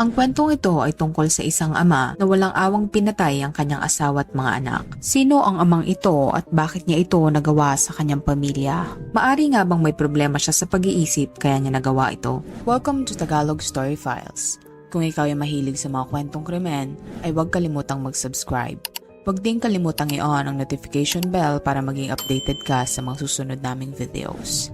Ang kwentong ito ay tungkol sa isang ama na walang awang pinatay ang kanyang asawa at mga anak. Sino ang amang ito at bakit niya ito nagawa sa kanyang pamilya? Maari nga bang may problema siya sa pag-iisip kaya niya nagawa ito? Welcome to Tagalog Story Files. Kung ikaw ay mahilig sa mga kwentong krimen, ay huwag kalimutang mag-subscribe. Huwag din kalimutang i-on ang notification bell para maging updated ka sa mga susunod naming videos.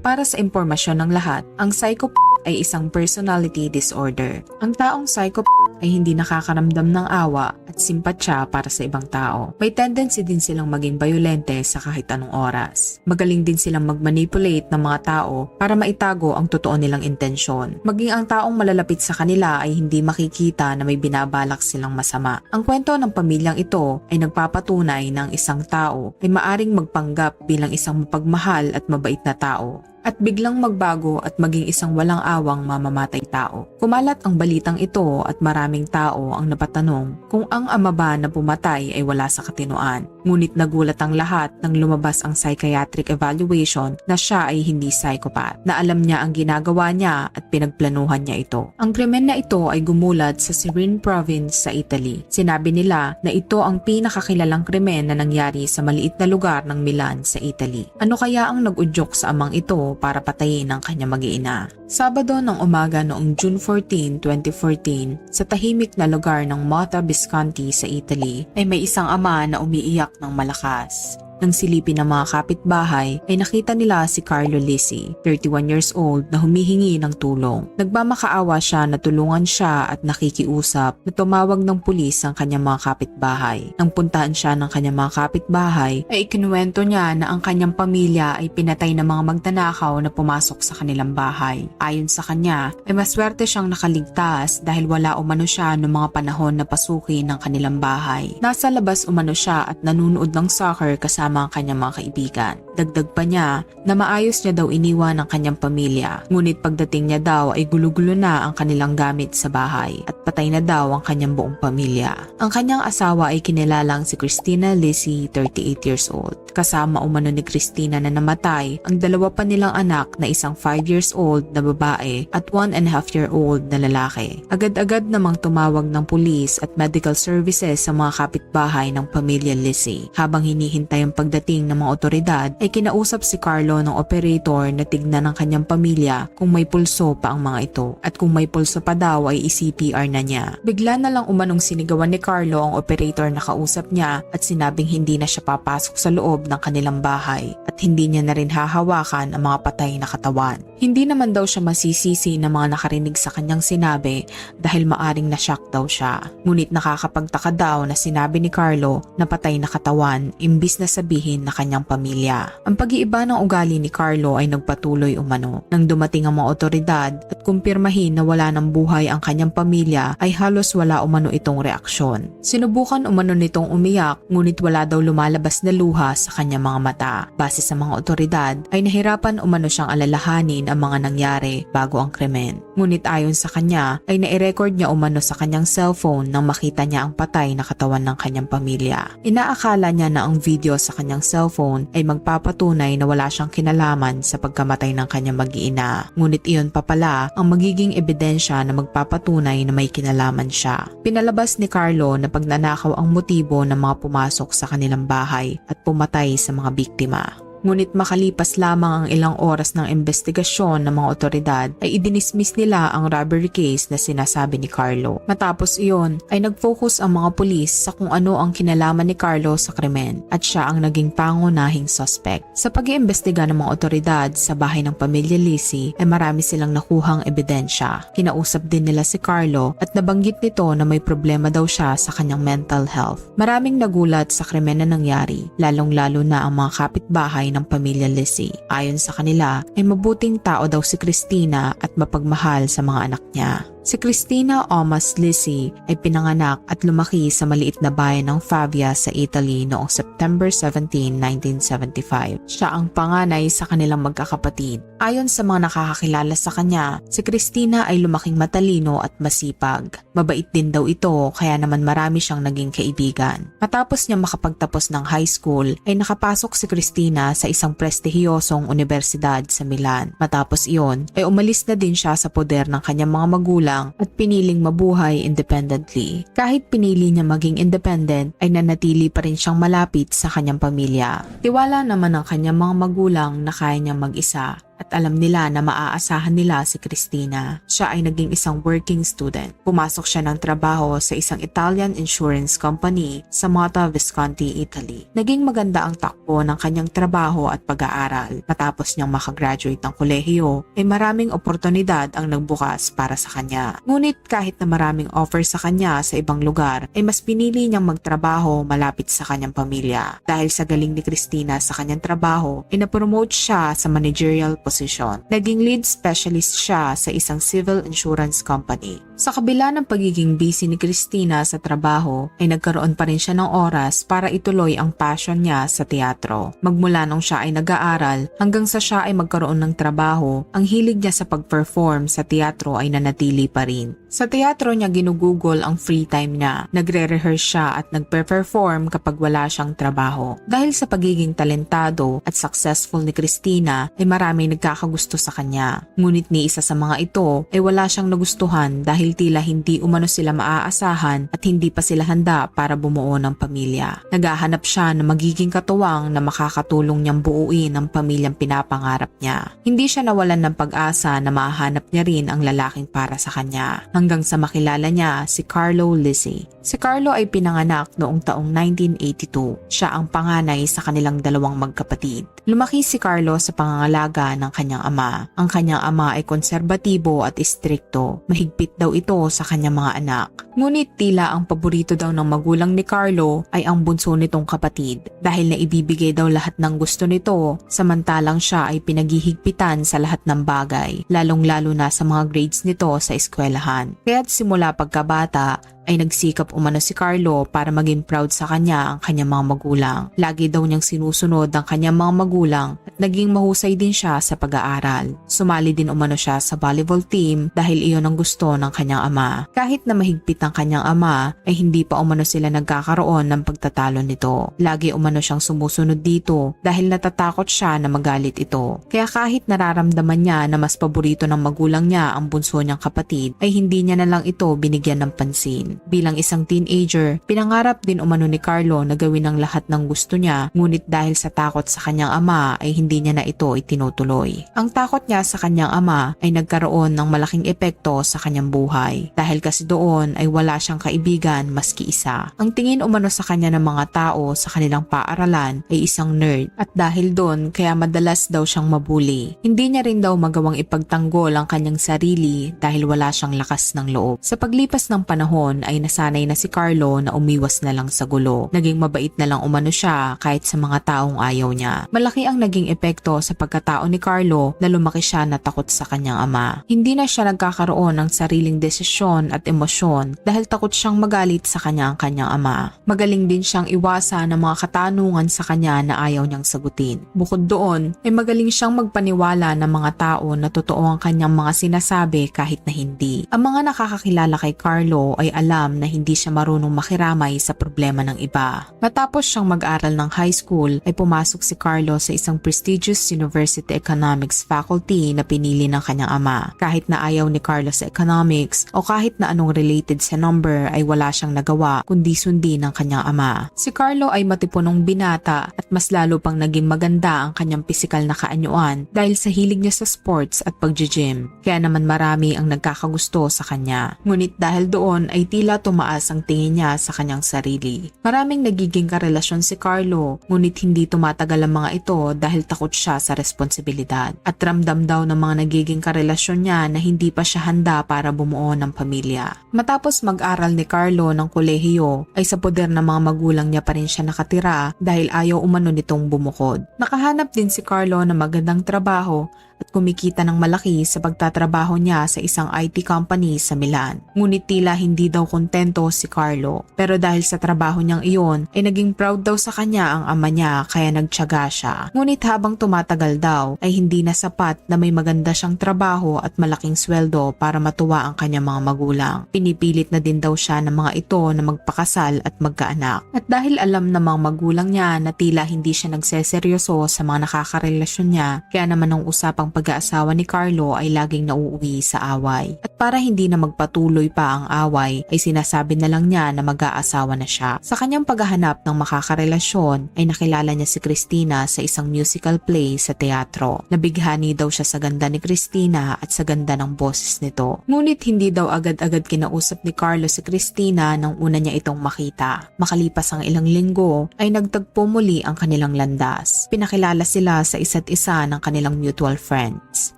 Para sa impormasyon ng lahat, ang psychopath ay isang personality disorder. Ang taong psychopath ay hindi nakakaramdam ng awa at simpatsya para sa ibang tao. May tendency din silang maging bayolente sa kahit anong oras. Magaling din silang mag-manipulate ng mga tao para maitago ang totoo nilang intensyon. Maging ang taong malalapit sa kanila ay hindi makikita na may binabalak silang masama. Ang kwento ng pamilyang ito ay nagpapatunay na ang isang tao ay maaring magpanggap bilang isang mapagmahal at mabait na tao at biglang magbago at maging isang walang awang mamamatay tao. Kumalat ang balitang ito at maraming tao ang napatanong kung ang ama ba na pumatay ay wala sa katinoan. Ngunit nagulat ang lahat nang lumabas ang psychiatric evaluation na siya ay hindi psychopath, na alam niya ang ginagawa niya at pinagplanuhan niya ito. Ang krimen na ito ay gumulat sa Sirin Province sa Italy. Sinabi nila na ito ang pinakakilalang krimen na nangyari sa maliit na lugar ng Milan sa Italy. Ano kaya ang nag-udyok sa amang ito para patayin ang kanyang mag-iina? Sabado ng umaga noong June 14, 2014, sa tahimik na lugar ng Motta Visconti sa Italy, ay may isang ama na umiiyak ng malakas. Nang silipin ng mga kapitbahay ay nakita nila si Carlo Lisi, 31 years old, na humihingi ng tulong. Nagmamakaawa siya na tulungan siya at nakikiusap na tumawag ng pulis ang kanyang mga kapitbahay. Nang puntahan siya ng kanyang mga kapitbahay ay ikinuwento niya na ang kanyang pamilya ay pinatay ng mga magnanakaw na pumasok sa kanilang bahay. Ayon sa kanya ay maswerte siyang nakaligtas dahil wala umano siya noong mga panahon na pasukin ng kanilang bahay. Nasa labas umano siya at nanunood ng soccer kasama ang kanyang mga kaibigan. Dagdag pa niya na maayos niya daw iniwan ang kanyang pamilya. Ngunit pagdating niya daw ay gulo-gulo na ang kanilang gamit sa bahay at patay na daw ang kanyang buong pamilya. Ang kanyang asawa ay kinilalang si Cristina Lisi, 38 years old. Kasama umano ni Cristina na namatay ang dalawa pa nilang anak na isang 5 years old na babae at 1.5-year-old na lalaki. Agad-agad namang tumawag ng pulis at medical services sa mga kapitbahay ng pamilya Lisi. Habang hinihintay ang pagdating ng mga otoridad ay kinausap si Carlo ng operator na tignan ng kanyang pamilya kung may pulso pa ang mga ito at kung may pulso pa daw ay i-CPR na niya. Bigla na lang umanong sinigawan ni Carlo ang operator na kausap niya at sinabing hindi na siya papasok sa loob ng kanilang bahay at hindi niya na rin hahawakan ang mga patay na katawan. Hindi naman daw siya masisisi ng mga nakarinig sa kanyang sinabi dahil maaring na-shock daw siya. Ngunit nakakapagtaka daw na sinabi ni Carlo na patay na katawan imbis na sabihin na kanyang pamilya. Ang pag-iiba ng ugali ni Carlo ay nagpatuloy umano. Nang dumating ang mga otoridad at kumpirmahin na wala ng buhay ang kanyang pamilya ay halos wala umano itong reaksyon. Sinubukan umano nitong umiyak ngunit wala daw lumalabas na luha sa kanyang mga mata. Base sa mga otoridad ay nahirapan umano siyang alalahanin ang mga nangyari bago ang krimen. Ngunit ayon sa kanya ay nai-record niya umano sa kanyang cellphone nang makita niya ang patay na katawan ng kanyang pamilya. Inaakala niya na ang video sa kanyang cellphone ay magpapatunay na wala siyang kinalaman sa pagkamatay ng kanyang mag-iina. Ngunit iyon pa pala ang magiging ebidensya na magpapatunay na may kinalaman siya. Pinalabas ni Carlo na pagnanakaw ang motibo ng mga pumasok sa kanilang bahay at pumatay sa mga biktima. Ngunit makalipas lamang ang ilang oras ng investigasyon ng mga otoridad ay idinismiss nila ang robbery case na sinasabi ni Carlo. Matapos iyon ay nag-focus ang mga pulis sa kung ano ang kinalaman ni Carlo sa krimen at siya ang naging pangunahing suspect. Sa pag-iimbestiga ng mga otoridad sa bahay ng pamilya Lisi ay marami silang nakuhang ebidensya. Kinausap din nila si Carlo at nabanggit nito na may problema daw siya sa kanyang mental health. Maraming nagulat sa krimen na nangyari, lalong-lalo na ang mga kapitbahay ng pamilya Lisi. Ayon sa kanila ay mabuting tao daw si Cristina at mapagmahal sa mga anak niya. Si Cristina Omas Lisi ay pinanganak at lumaki sa maliit na bayan ng Favia sa Italy noong September 17, 1975. Siya ang panganay sa kanilang magkakapatid. Ayon sa mga nakakakilala sa kanya, si Cristina ay lumaking matalino at masipag. Mabait din daw ito kaya naman marami siyang naging kaibigan. Matapos niya makapagtapos ng high school ay nakapasok si Cristina sa isang prestihiyosong universidad sa Milan. Matapos iyon ay umalis na din siya sa poder ng kanyang mga magulang at piniling mabuhay independently. Kahit pinili niya maging independent ay nanatili pa rin siyang malapit sa kanyang pamilya. Tiwala naman ng kanyang mga magulang na kaya niyang mag-isa. At alam nila na maaasahan nila si Cristina. Siya ay naging isang working student. Pumasok siya ng trabaho sa isang Italian insurance company sa Motta Visconti, Italy. Naging maganda ang takbo ng kanyang trabaho at pag-aaral. Matapos niyang makagraduate ng kolehiyo, ay maraming oportunidad ang nagbukas para sa kanya. Ngunit kahit na maraming offer sa kanya sa ibang lugar, ay mas pinili niyang magtrabaho malapit sa kanyang pamilya. Dahil sa galing ni Cristina sa kanyang trabaho, ay napromote siya sa managerial position. Naging lead specialist siya sa isang civil insurance company. Sa kabila ng pagiging busy ni Cristina sa trabaho, ay nagkaroon pa rin siya ng oras para ituloy ang passion niya sa teatro. Magmula nung siya ay nag-aaral hanggang sa siya ay magkaroon ng trabaho, ang hilig niya sa pag-perform sa teatro ay nanatili pa rin. Sa teatro niya ginugugol ang free time niya. Nagre-rehearse siya at nagpe-perform kapag wala siyang trabaho. Dahil sa pagiging talentado at successful ni Cristina, ay maraming nagkakagusto sa kanya. Ngunit ni isa sa mga ito ay wala siyang nagustuhan dahil tila hindi umano sila maaasahan at hindi pa sila handa para bumuo ng pamilya. Naghahanap siya ng magiging katuwang na makakatulong niyang buuin ang pamilyang pinapangarap niya. Hindi siya nawalan ng pag-asa na mahanap niya rin ang lalaking para sa kanya. Hanggang sa makilala niya si Carlo Lisi. Si Carlo ay pinanganak noong taong 1982. Siya ang panganay sa kanilang dalawang magkapatid. Lumaki si Carlo sa pangangalaga ng kanyang ama. Ang kanyang ama ay konserbatibo at istrikto. Mahigpit daw ito sa kanyang mga anak. Ngunit tila ang paborito daw ng magulang ni Carlo ay ang bunso nitong kapatid dahil naibibigay daw lahat ng gusto nito samantalang siya ay pinaghihigpitan sa lahat ng bagay, lalong-lalo na sa mga grades nito sa eskwelahan. Kaya't simula pagkabata ay nagsikap umano si Carlo para maging proud sa kanya ang kanyang mga magulang. Lagi daw niyang sinusunod ang kanyang mga magulang at naging mahusay din siya sa pag-aaral. Sumali din umano siya sa volleyball team dahil iyon ang gusto ng kanyang ama. Kahit na mahigpit ang kanyang ama ay hindi pa umano sila nagkakaroon ng pagtatalo nito. Lagi umano siyang sumusunod dito dahil natatakot siya na magalit ito. Kaya kahit nararamdaman niya na mas paborito ng magulang niya ang bunso niyang kapatid ay hindi niya na lang ito binigyan ng pansin. Bilang isang teenager, pinangarap din umano ni Carlo na gawin ang lahat ng gusto niya, ngunit dahil sa takot sa kanyang ama ay hindi niya na ito itinutuloy. Ang takot niya sa kanyang ama ay nagkaroon ng malaking epekto sa kanyang buhay dahil kasi doon ay wala siyang kaibigan maski isa. Ang tingin umano sa kanya ng mga tao sa kanilang paaralan ay isang nerd at dahil doon kaya madalas daw siyang mabuli. Hindi niya rin daw magawang ipagtanggol ang kanyang sarili dahil wala siyang lakas ng loob. Sa paglipas ng panahon ay nasanay na si Carlo na umiwas na lang sa gulo. Naging mabait na lang umano siya kahit sa mga taong ayaw niya. Malaki ang naging epekto sa pagkatao ni Carlo na lumaki siya na takot sa kanyang ama. Hindi na siya nagkakaroon ng sariling desisyon at emosyon dahil takot siyang magalit sa kanyang ama. Magaling din siyang iwasan ng mga katanungan sa kanya na ayaw niyang sagutin. Bukod doon, ay magaling siyang magpaniwala ng mga tao na totoo ang kanyang mga sinasabi kahit na hindi. Ang mga nakakakilala kay Carlo ay alam na hindi siya marunong makiramay sa problema ng iba. Matapos siyang mag-aral ng high school ay pumasok si Carlo sa isang prestigious university economics faculty na pinili ng kanyang ama. Kahit na ayaw ni Carlo sa economics o kahit na anong related sa number ay wala siyang nagawa kundi sundin ng kanyang ama. Si Carlo ay matipunong binata at mas lalo pang naging maganda ang kanyang pisikal na kaanyuan dahil sa hilig niya sa sports at pag-gym. Kaya naman marami ang nagkakagusto sa kanya. Ngunit dahil doon ay tila tumaas ang tingin niya sa kanyang sarili. Maraming nagiging karelasyon si Carlo, ngunit hindi tumatagal ang mga ito dahil takot siya sa responsibilidad. At ramdam daw ng mga nagiging karelasyon niya na hindi pa siya handa para bumuo ng pamilya. Matapos mag-aral ni Carlo ng kolehiyo, ay sa poder ng mga magulang niya pa rin siya nakatira dahil ayaw umano nitong bumukod. Nakahanap din si Carlo ng magandang trabaho at kumikita ng malaki sa pagtatrabaho niya sa isang IT company sa Milan. Ngunit tila hindi daw kontento si Carlo. Pero dahil sa trabaho niyang iyon ay naging proud daw sa kanya ang ama niya kaya nagtiyaga siya. Ngunit habang tumatagal daw ay hindi na sapat na may maganda siyang trabaho at malaking sweldo para matuwa ang kanyang mga magulang. Pinipilit na din daw siya ng mga ito na magpakasal at magkaanak. At dahil alam ng mga magulang niya na tila hindi siya nagseseryoso sa mga nakakarelasyon niya, kaya naman ang usapang pag-aasawa ni Carlo ay laging nauuwi sa away. At para hindi na magpatuloy pa ang away, ay sinasabi na lang niya na mag-aasawa na siya. Sa kanyang paghahanap ng makakarelasyon ay nakilala niya si Christina sa isang musical play sa teatro. Nabighani daw siya sa ganda ni Christina at sa ganda ng boses nito. Ngunit hindi daw agad-agad kinausap ni Carlo si Christina nang una niya itong makita. Makalipas ang ilang linggo ay nagtagpo muli ang kanilang landas. Pinakilala sila sa isa't isa ng kanilang mutual friends.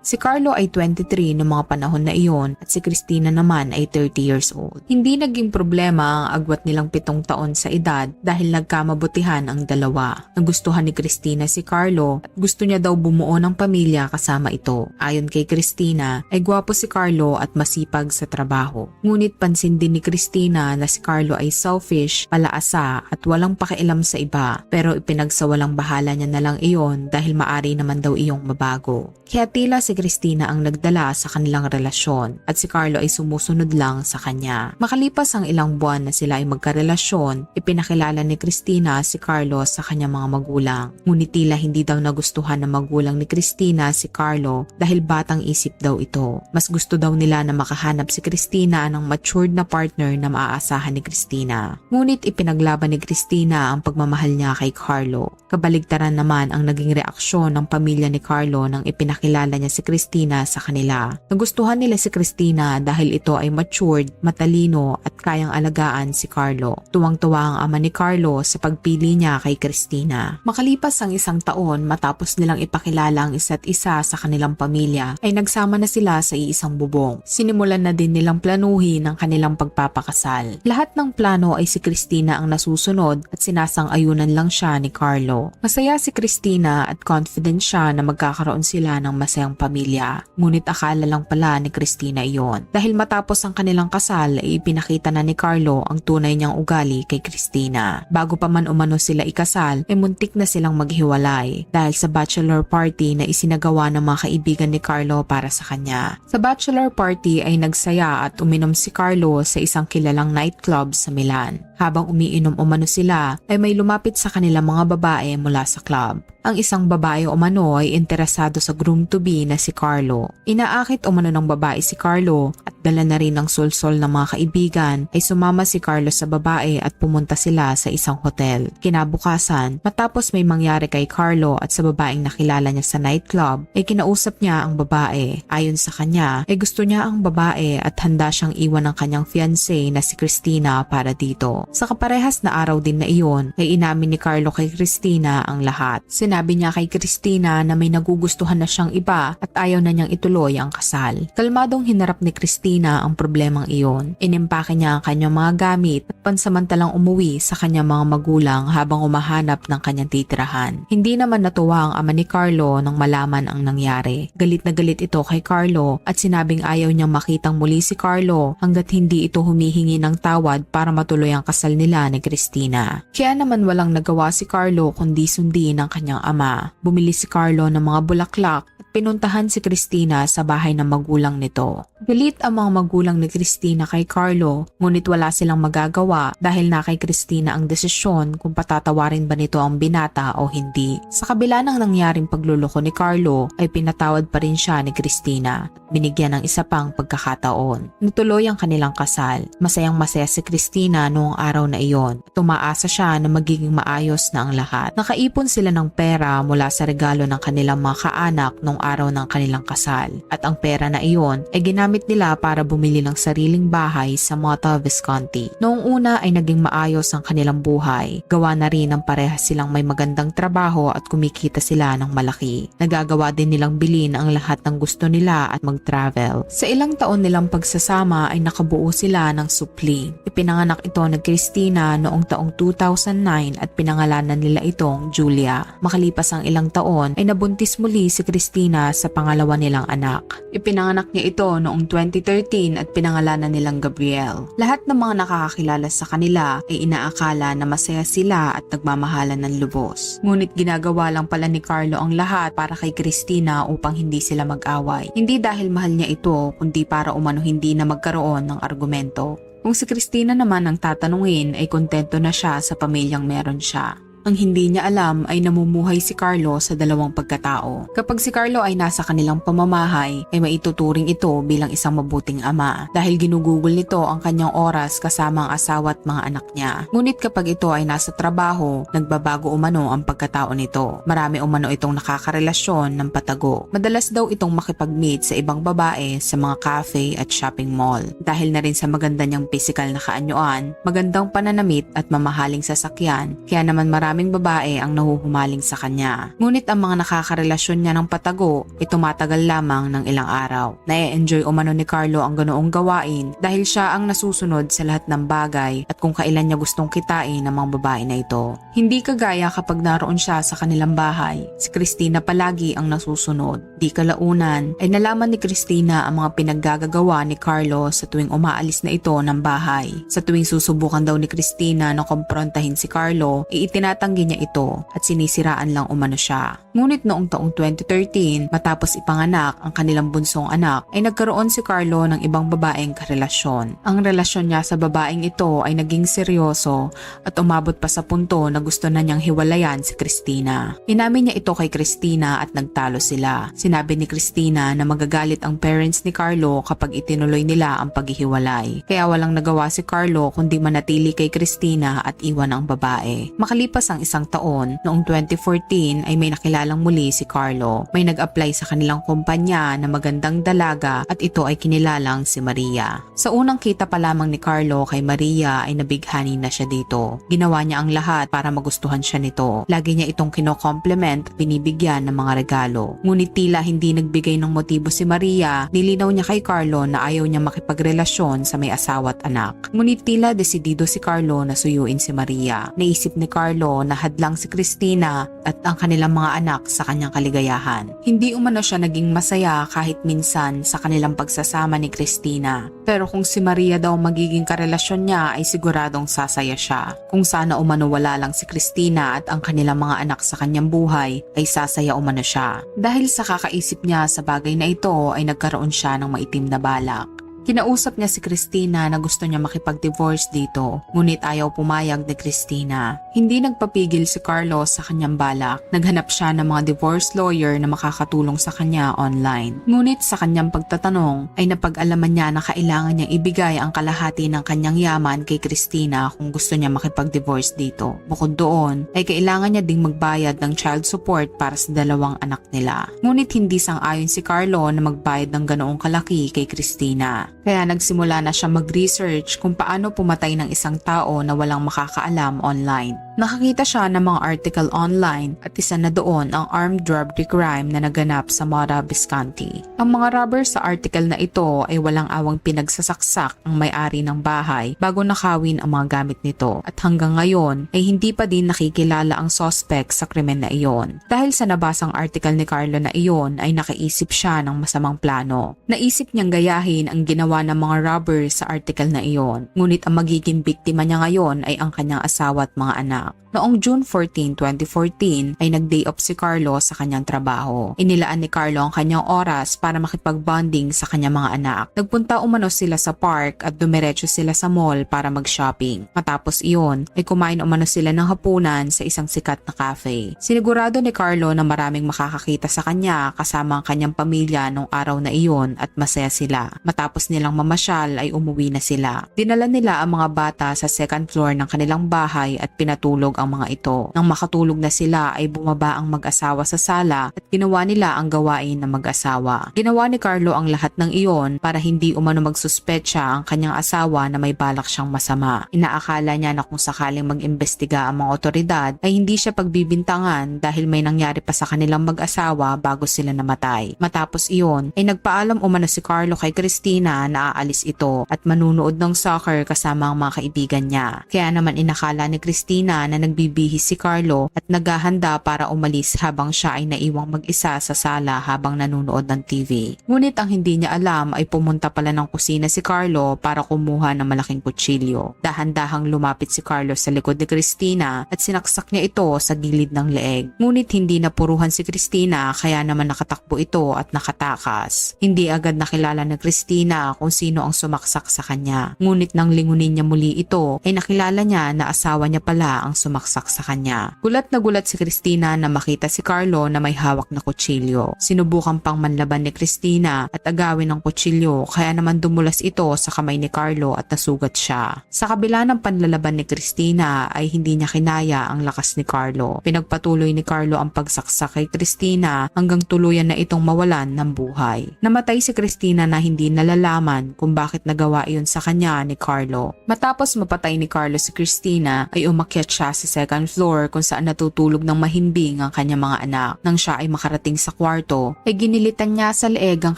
Si Carlo ay 23 noong mga panahon na iyon at si Christina naman ay 30 years old. Hindi naging problema ang agwat nilang 7 taon sa edad dahil nagkamabutihan ang dalawa. Nagustuhan ni Christina si Carlo at gusto niya daw bumuo ng pamilya kasama ito. Ayon kay Christina ay gwapo si Carlo at masipag sa trabaho. Ngunit pansin din ni Christina na si Carlo ay selfish, palaasa at walang pakialam sa iba, pero ipinagsawalang bahala niya na lang iyon dahil maari naman daw iyong mabago. Kaya tila si Christina ang nagdala sa kanilang relasyon at si Carlo ay sumusunod lang sa kanya. Makalipas ang ilang buwan na sila ay magkarelasyon, ipinakilala ni Christina si Carlo sa kanyang mga magulang. Ngunit tila hindi daw nagustuhan ng magulang ni Christina si Carlo dahil batang isip daw ito. Mas gusto daw nila na makahanap si Christina ng matured na partner na maaasahan ni Christina. Ngunit ipinaglaban ni Christina ang pagmamahal niya kay Carlo. Kabaligtaran naman ang naging reaksyon ng pamilya ni Carlo nang ipinakilala niya si Christina sa kanila. Nagustuhan nila si Christina dahil ito ay matured, matalino at kayang alagaan si Carlo. Tuwang-tuwa ang ama ni Carlo sa pagpili niya kay Christina. Makalipas ang 1 taon matapos nilang ipakilala ang isa't isa sa kanilang pamilya, ay nagsama na sila sa iisang bubong. Sinimulan na din nilang planuhin ang kanilang pagpapakasal. Lahat ng plano ay si Christina ang nasusunod at sinasang-ayunan lang siya ni Carlo. Masaya si Christina at confident siya na magkakaroon sila ng masayang pamilya. Ngunit akala lang pala ni Christina iyon. Dahil matapos ang kanilang kasal ay ipinakita na ni Carlo ang tunay niyang ugali kay Christina. Bago pa man umano sila ikasal, ay muntik na silang maghiwalay dahil sa bachelor party na isinagawa ng mga kaibigan ni Carlo para sa kanya. Sa bachelor party ay nagsaya at uminom si Carlo sa isang kilalang nightclub sa Milan. Habang umiinom umano sila ay may lumapit sa kanilang mga babae mula sa club. Ang isang babae umano ay interesado sa groom-to-be na si Carlo. Inaakit umano ng babae si Carlo at dala na rin ng sulsol ng mga kaibigan ay sumama si Carlo sa babae at pumunta sila sa isang hotel. Kinabukasan, matapos may mangyari kay Carlo at sa babaeng nakilala niya sa nightclub, ay kinausap niya ang babae. Ayon sa kanya, ay gusto niya ang babae at handa siyang iwan ng kanyang fiancé na si Christina para dito. Sa kaparehas na araw din na iyon, ay inamin ni Carlo kay Christina ang lahat. Sinabi niya kay Christina na may nagugustuhan na siyang iba at ayaw na niyang ituloy ang kasal. Kalmadong hinarap ni Christina ang problemang iyon. Inimpake niya ang kanyang mga gamit at pansamantalang umuwi sa kanyang mga magulang habang umahanap ng kanyang titirahan. Hindi naman natuwa ang ama ni Carlo nang malaman ang nangyari. Galit na galit ito kay Carlo at sinabing ayaw niyang makitang muli si Carlo hanggat hindi ito humihingi ng tawad para matuloy ang kasal nila ni Christina. Kaya naman walang nagawa si Carlo kundi sundin ang kanyang ama. Bumili si Carlo ng mga bulaklak at pinuntahan si Christina sa bahay ng magulang nito. Galit ang mga magulang ni Christina kay Carlo, ngunit wala silang magagawa dahil na kay Christina ang desisyon kung patatawarin ba nito ang binata o hindi. Sa kabila ng nangyaring pagluloko ni Carlo, ay pinatawad pa rin siya ni Christina at binigyan ng isa pang pagkakataon. Natuloy ang kanilang kasal. Masayang masaya si Christina noong araw na iyon at umaasa siya na magiging maayos na ang lahat. Nakaipon sila ng pera mula sa regalo ng kanilang mga kaanak noong araw ng kanilang kasal at ang pera na iyon ay ginamit nila para bumili ng sariling bahay sa Mota, Visconti. Noong una ay naging maayos ang kanilang buhay. Gawa na rin ng parehas silang may magandang trabaho at kumikita sila ng malaki. Nagagawa din nilang bilhin ang lahat ng gusto nila at mag-travel. Sa ilang taon nilang pagsasama ay nakabuo sila ng supli. Ipinanganak ito ni Christina noong taong 2009 at pinangalanan nila itong Julia. Makalipas ang ilang taon ay nabuntis muli si Christina Christina sa pangalawa nilang anak. Ipinanganak niya ito noong 2013 at pinangalanan nilang Gabriel. Lahat ng mga nakakakilala sa kanila ay inaakala na masaya sila at nagmamahalan ng lubos. Ngunit ginagawa lang pala ni Carlo ang lahat para kay Christina upang hindi sila mag-away. Hindi dahil mahal niya ito, kundi para umano hindi na magkaroon ng argumento. Kung si Christina naman ang tatanungin ay kontento na siya sa pamilyang meron siya. Ang hindi niya alam ay namumuhay si Carlo sa dalawang pagkatao. Kapag si Carlo ay nasa kanilang pamamahay, ay maituturing ito bilang isang mabuting ama dahil ginugugol nito ang kanyang oras kasama ang asawa at mga anak niya. Ngunit kapag ito ay nasa trabaho, nagbabago umano ang pagkatao nito. Marami umano itong nakakarelasyon ng patago. Madalas daw itong makipag-meet sa ibang babae sa mga cafe at shopping mall. Dahil na rin sa maganda niyang physical na kaanyuan, magandang pananamit at mamahaling sasakyan, kaya naman maraming babae ang nahuhumaling sa kanya. Ngunit ang mga nakakarelasyon niya ng patago ay tumatagal lamang ng ilang araw. Na-enjoy umano ni Carlo ang ganoong gawain dahil siya ang nasusunod sa lahat ng bagay at kung kailan niya gustong kitain ng mga babae na ito. Hindi kagaya kapag naroon siya sa kanilang bahay. Si Christina palagi ang nasusunod. Di kalaunan ay nalaman ni Christina ang mga pinaggagawa ni Carlo sa tuwing umaalis na ito ng bahay. Sa tuwing susubukan daw ni Christina na kumprontahin si Carlo, itinatanggi niya ito at sinisiraan lang umano siya. Ngunit noong taong 2013, matapos ipanganak ang kanilang bunsong anak, ay nagkaroon si Carlo ng ibang babaeng karelasyon. Ang relasyon niya sa babaeng ito ay naging seryoso at umabot pa sa punto na gusto na niyang hiwalayan si Christina. Inamin niya ito kay Christina at nagtalo sila. Sinabi ni Christina na magagalit ang parents ni Carlo kapag itinuloy nila ang paghihiwalay. Kaya walang nagawa si Carlo kundi manatili kay Christina at iwan ang babae. Makalipas ang isang taon, noong 2014 ay may nakilalang muli si Carlo. May nag-apply sa kanilang kumpanya na magandang dalaga at ito ay kinilalang si Maria. Sa unang kita pa lamang ni Carlo kay Maria ay nabighani na siya dito. Ginawa niya ang lahat para magustuhan siya nito. Lagi niya itong kino-compliment at binibigyan ng mga regalo. Ngunit tila hindi nagbigay ng motibo si Maria, nilinaw niya kay Carlo na ayaw niya makipagrelasyon sa may asawa at anak. Ngunit tila desidido si Carlo na suyuin si Maria. Naisip ni Carlo na hadlang si Christina at ang kanilang mga anak sa kanyang kaligayahan. Hindi umano siya naging masaya kahit minsan sa kanilang pagsasama ni Christina. Pero kung si Maria daw magiging karelasyon niya ay siguradong sasaya siya. Kung sana umano wala lang si Christina at ang kanilang mga anak sa kanyang buhay ay sasaya umano siya. Dahil sa kakaisip niya sa bagay na ito ay nagkaroon siya ng maitim na balak. Kinausap niya si Christina na gusto niya makipag-divorce dito, ngunit ayaw pumayag ni Christina. Hindi nagpapigil si Carlo sa kanyang balak. Naghanap siya ng mga divorce lawyer na makakatulong sa kanya online. Ngunit sa kanyang pagtatanong ay napag-alaman niya na kailangan niyang ibigay ang kalahati ng kanyang yaman kay Christina kung gusto niya makipag-divorce dito. Bukod doon ay kailangan niya ding magbayad ng child support para sa dalawang anak nila. Ngunit hindi sang-ayon si Carlo na magbayad ng ganoong kalaki kay Christina. Kaya nagsimula na siya mag-research kung paano pumatay ng isang tao na walang makakaalam online. Nakakita siya ng mga article online at isa na doon ang armed robbery crime na naganap sa Mora, Visconti. Ang mga robber sa article na ito ay walang awang pinagsasaksak ang may-ari ng bahay bago nakawin ang mga gamit nito at hanggang ngayon ay hindi pa din nakikilala ang suspect sa krimen na iyon. Dahil sa nabasang article ni Carlo na iyon ay nakaisip siya ng masamang plano. Naisip niyang gayahin ang ginawa ng mga robber sa article na iyon. Ngunit ang magiging biktima niya ngayon ay ang kanyang asawa at mga anak. Noong June 14, 2014 ay nag-day off si Carlo sa kanyang trabaho. Inilaan ni Carlo ang kanyang oras para makipag-bonding sa kanyang mga anak. Nagpunta umano sila sa park at dumiretso sila sa mall para mag-shopping. Matapos iyon ay kumain umano sila ng hapunan sa isang sikat na cafe. Sinigurado ni Carlo na maraming makakakita sa kanya kasama ang kanyang pamilya nung araw na iyon at masaya sila. Matapos nilang mamasyal ay umuwi na sila. Dinala nila ang mga bata sa second floor ng kanilang bahay at pinatulog ang mga ito. Nang makatulog na sila ay bumaba ang mag-asawa sa sala at ginawa nila ang gawain ng mag-asawa. Ginawa ni Carlo ang lahat ng iyon para hindi umano magsuspetsa ang kanyang asawa na may balak siyang masama. Inaakala niya na kung sakaling mag-imbestiga ang mga otoridad ay hindi siya pagbibintangan dahil may nangyari pa sa kanilang mag-asawa bago sila namatay. Matapos iyon ay nagpaalam umano si Carlo kay Christina na aalis ito at manunood ng soccer kasama ang mga kaibigan niya. Kaya naman inakala ni Christina na nagbibihis si Carlo at naghahanda para umalis habang siya ay naiwang mag-isa sa sala habang nanonood ng TV. Ngunit ang hindi niya alam ay pumunta pala ng kusina si Carlo para kumuha ng malaking kutsilyo. Dahan-dahang lumapit si Carlo sa likod ni Cristina at sinaksak niya ito sa gilid ng leeg. Ngunit hindi napuruhan si Cristina kaya naman nakatakbo ito at nakatakas. Hindi agad nakilala ni Cristina kung sino ang sumaksak sa kanya. Ngunit nang lingunin niya muli ito ay nakilala niya na asawa niya pala ang sumaksak sa kanya. Gulat na gulat si Cristina na makita si Carlo na may hawak na kutsilyo. Sinubukan pang manlaban ni Cristina at agawin ng kutsilyo kaya naman dumulas ito sa kamay ni Carlo at nasugat siya. Sa kabila ng panlalaban ni Cristina ay hindi niya kinaya ang lakas ni Carlo. Pinagpatuloy ni Carlo ang pagsaksak kay Cristina hanggang tuluyan na itong mawalan ng buhay. Namatay si Cristina na hindi nalalaman kung bakit nagawa iyon sa kanya ni Carlo. Matapos mapatay ni Carlo si Cristina ay umakyat siya sa second floor kung saan natutulog ng mahimbing ang kanyang mga anak. Nang siya ay makarating sa kwarto ay ginilitan niya sa leeg ang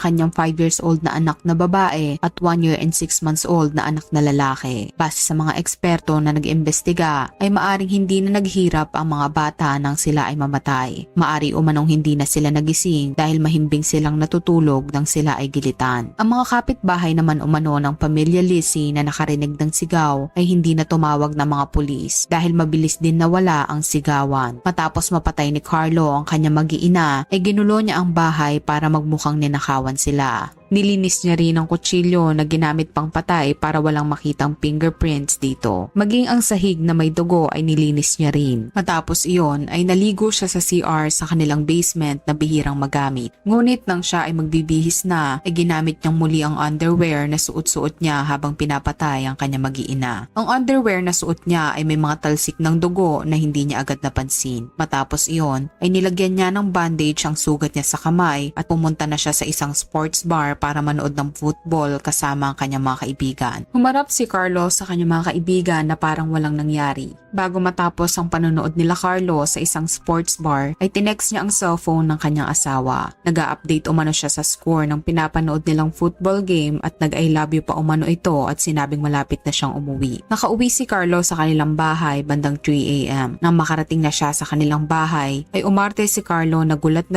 kanyang 5 years old na anak na babae at 1 year and 6 months old na anak na lalaki. Base sa mga eksperto na nag-imbestiga ay maaring hindi na naghirap ang mga bata nang sila ay mamatay. Maari umanong hindi na sila nagising dahil mahimbing silang natutulog nang sila ay gilitan. Ang mga kapitbahay naman umano ng pamilya Lizzie na nakarinig ng sigaw ay hindi na tumawag ng mga pulis dahil mabilis din nawala ang sigawan. Matapos mapatay ni Carlo ang kanyang mag-iina ay ginulo niya ang bahay para magmukhang ninakawan sila. Nilinis niya rin ang kutsilyo na ginamit pang patay para walang makitang fingerprints dito. Maging ang sahig na may dugo ay nilinis niya rin. Matapos iyon ay naligo siya sa CR sa kanilang basement na bihirang magamit. Ngunit nang siya ay magbibihis na ay ginamit niyang muli ang underwear na suot-suot niya habang pinapatay ang kanyang mag-iina. Ang underwear na suot niya ay may mga talsik ng dugo na hindi niya agad napansin. Matapos iyon ay nilagyan niya ng bandage ang sugat niya sa kamay at pumunta na siya sa isang sports bar para manood ng football kasama ang kanyang mga kaibigan. Humarap si Carlo sa kanyang mga kaibigan na parang walang nangyari. Bago matapos ang panonood nila Carlo sa isang sports bar, ay tinext niya ang cellphone ng kanyang asawa. Nag-a-update umano siya sa score ng pinapanood nilang football game at nag-I love you pa umano ito at sinabing malapit na siyang umuwi. Nakauwi si Carlo sa kanilang bahay bandang 3 AM. Nang makarating na siya sa kanilang bahay, ay umarte si Carlo na gulat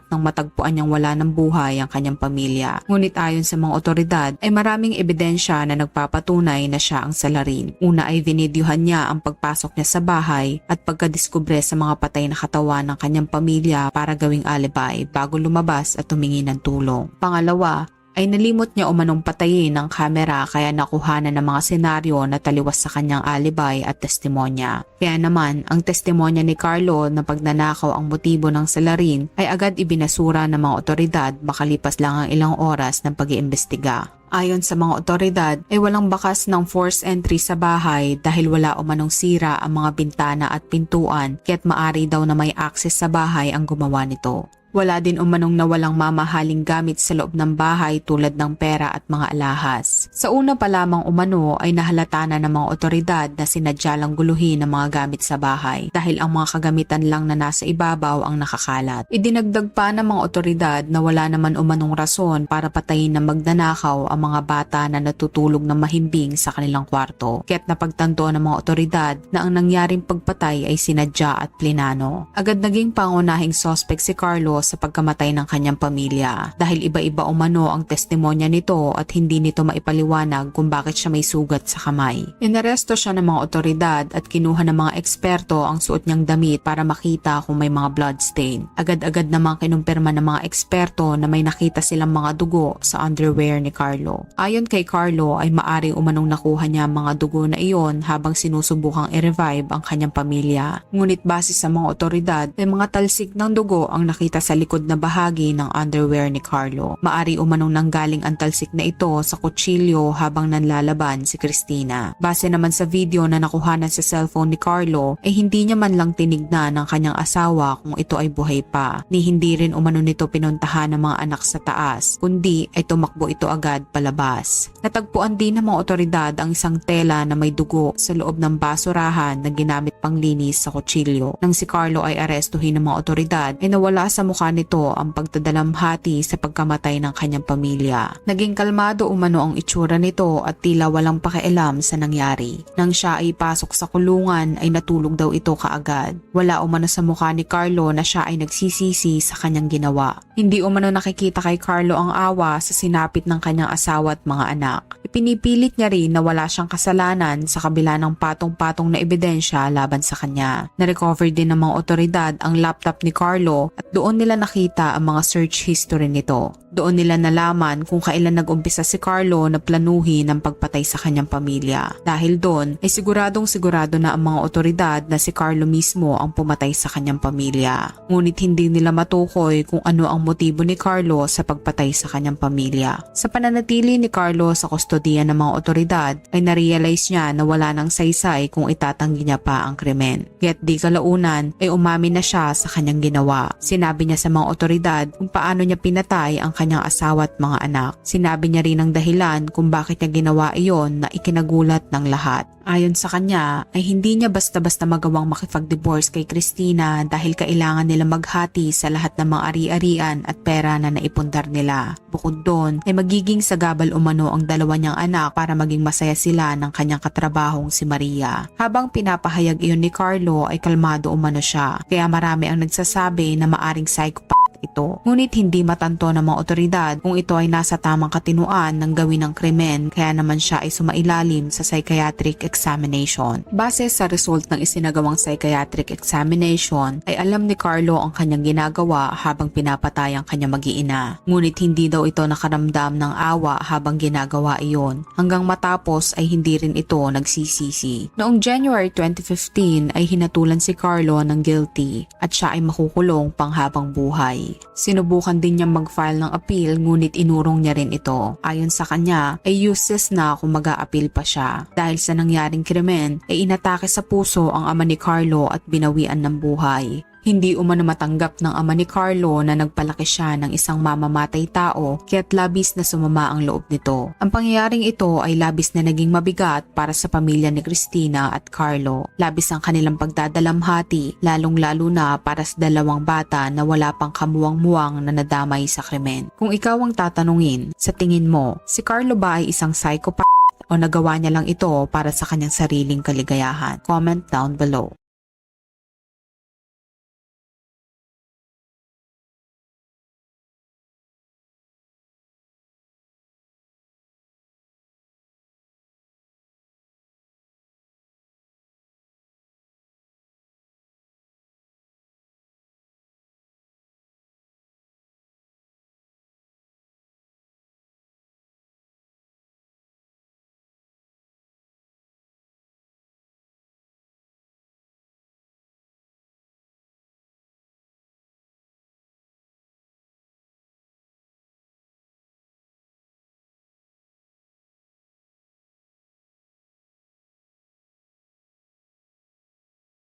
nang matagpuan niyang wala ng buhay ang kanyang pamilya. Ngunit ayon sa mga otoridad ay maraming ebidensya na nagpapatunay na siya ang salarin. Una ay vinidyohan niya ang pagpasok niya sa bahay at pagkadiskubre sa mga patay na katawan ng kanyang pamilya para gawing alibi bago lumabas at humingi ng tulong. Pangalawa, ay nalimot niya umanong patayin ng kamera kaya nakuhanan ng mga senaryo na taliwas sa kanyang alibay at testimonya. Kaya naman, ang testimonya ni Carlo na pagnanakaw ang motibo ng salarin ay agad ibinasura ng mga otoridad makalipas lang ang ilang oras ng pag-iimbestiga. Ayon sa mga otoridad ay walang bakas ng forced entry sa bahay dahil wala umanong sira ang mga bintana at pintuan kaya't maari daw na may access sa bahay ang gumawa nito. Wala din umanong nawalang mamahaling gamit sa loob ng bahay tulad ng pera at mga alahas. Sa una pa lamang umano ay nahalata na ng mga otoridad na sinadya lang guluhin ang mga gamit sa bahay dahil ang mga kagamitan lang na nasa ibabaw ang nakakalat. Idinagdag pa ng mga otoridad na wala naman umanong rason para patayin ng magnanakaw ang mga bata na natutulog ng mahimbing sa kanilang kwarto. Kaya't napagtanto ng mga otoridad na ang nangyaring pagpatay ay sinadya at plinano. Agad naging pangunahing suspect si Carlo sa pagkamatay ng kanyang pamilya dahil iba-iba umano ang testimonya nito at hindi nito maipaliwanag kung bakit siya may sugat sa kamay. Inaresto siya ng mga otoridad at kinuha ng mga eksperto ang suot niyang damit para makita kung may mga blood stain. Agad-agad namang kinumpirma ng mga eksperto na may nakita silang mga dugo sa underwear ni Carlo. Ayon kay Carlo ay maaring umanong nakuha niya ang mga dugo na iyon habang sinusubukang i-revive ang kanyang pamilya. Ngunit base sa mga otoridad ay mga talsik ng dugo ang nakita sa likod na bahagi ng underwear ni Carlo. Maari umanong nanggaling ang talsik na ito sa kutsilyo habang nanlalaban si Cristina. Base naman sa video na nakuhanan sa cellphone ni Carlo ay hindi niya man lang tinignan ng kanyang asawa kung ito ay buhay pa. Ni hindi rin umano nito pinuntahan ng mga anak sa taas, kundi ay tumakbo ito agad palabas. Natagpuan din ng mga otoridad ang isang tela na may dugo sa loob ng basurahan na ginamit panglinis sa kutsilyo. Nang si Carlo ay arestuhin ng mga otoridad ay nawala sa mukha nito ang pagdadalamhati sa pagkamatay ng kanyang pamilya. Naging kalmado umano ang itsura nito at tila walang pakialam sa nangyari. Nang siya ay pasok sa kulungan ay natulog daw ito kaagad. Wala umano sa mukha ni Carlo na siya ay nagsisisi sa kanyang ginawa. Hindi umano nakikita kay Carlo ang awa sa sinapit ng kanyang asawa at mga anak. Ipinipilit niya rin na wala siyang kasalanan sa kabila ng patong-patong na ebidensya laban sa kanya. Na-recover din ng mga otoridad ang laptop ni Carlo at doon nila nakita ang mga search history nito. Doon nila nalaman kung kailan nag-umpisa si Carlo na planuhin ang pagpatay sa kanyang pamilya. Dahil doon ay siguradong-sigurado na ang mga otoridad na si Carlo mismo ang pumatay sa kanyang pamilya. Ngunit hindi nila matukoy kung ano ang motibo ni Carlo sa pagpatay sa kanyang pamilya. Sa pananatili ni Carlo sa kustodiya ng mga otoridad ay narealize niya na wala nang saysay kung itatanggi niya pa ang krimen. Kaya't di kalaunan ay umamin na siya sa kanyang ginawa. Sinabi niya sa mga otoridad kung paano niya pinatay ang kanyang asawa at mga anak. Sinabi niya rin ang dahilan kung bakit niya ginawa iyon na ikinagulat ng lahat. Ayon sa kanya ay hindi niya basta-basta magawang makipag-divorce kay Cristina dahil kailangan nila maghati sa lahat ng mga ari-arian at pera na naipundar nila. Bukod doon ay magiging sagabal umano ang dalawa niyang anak para maging masaya sila ng kanyang katrabahong si Maria. Habang pinapahayag iyon ni Carlo ay kalmado umano siya, kaya marami ang nagsasabi na maaring psychopath ito. Ngunit hindi matanto ng mga otoridad kung ito ay nasa tamang katinuan ng gawin ng krimen, kaya naman siya ay sumailalim sa psychiatric examination. Base sa result ng isinagawang psychiatric examination ay alam ni Carlo ang kanyang ginagawa habang pinapatay ang kanyang mag-iina. Ngunit hindi daw ito nakaramdam ng awa habang ginagawa iyon, hanggang matapos ay hindi rin ito nagsisisi. Noong January 2015 ay hinatulan si Carlo ng guilty at siya ay makukulong panghabang buhay. Sinubukan din niyang mag-file ng appeal ngunit inurong niya rin ito. Ayon sa kanya ay useless na kung mag-a-appeal pa siya. Dahil sa nangyaring krimen ay inatake sa puso ang ama ni Carlo at binawian ng buhay. Hindi umano matanggap ng ama ni Carlo na nagpalaki siya ng isang mamamatay tao kaya't labis na sumama ang loob nito. Ang pangyayaring ito ay labis na naging mabigat para sa pamilya ni Cristina at Carlo. Labis ang kanilang pagdadalamhati, lalong-lalo na para sa dalawang bata na wala pang kamuwang-muwang na nadamay sa krimen. Kung ikaw ang tatanungin, sa tingin mo, si Carlo ba ay isang psychopath o nagawa niya lang ito para sa kanyang sariling kaligayahan? Comment down below.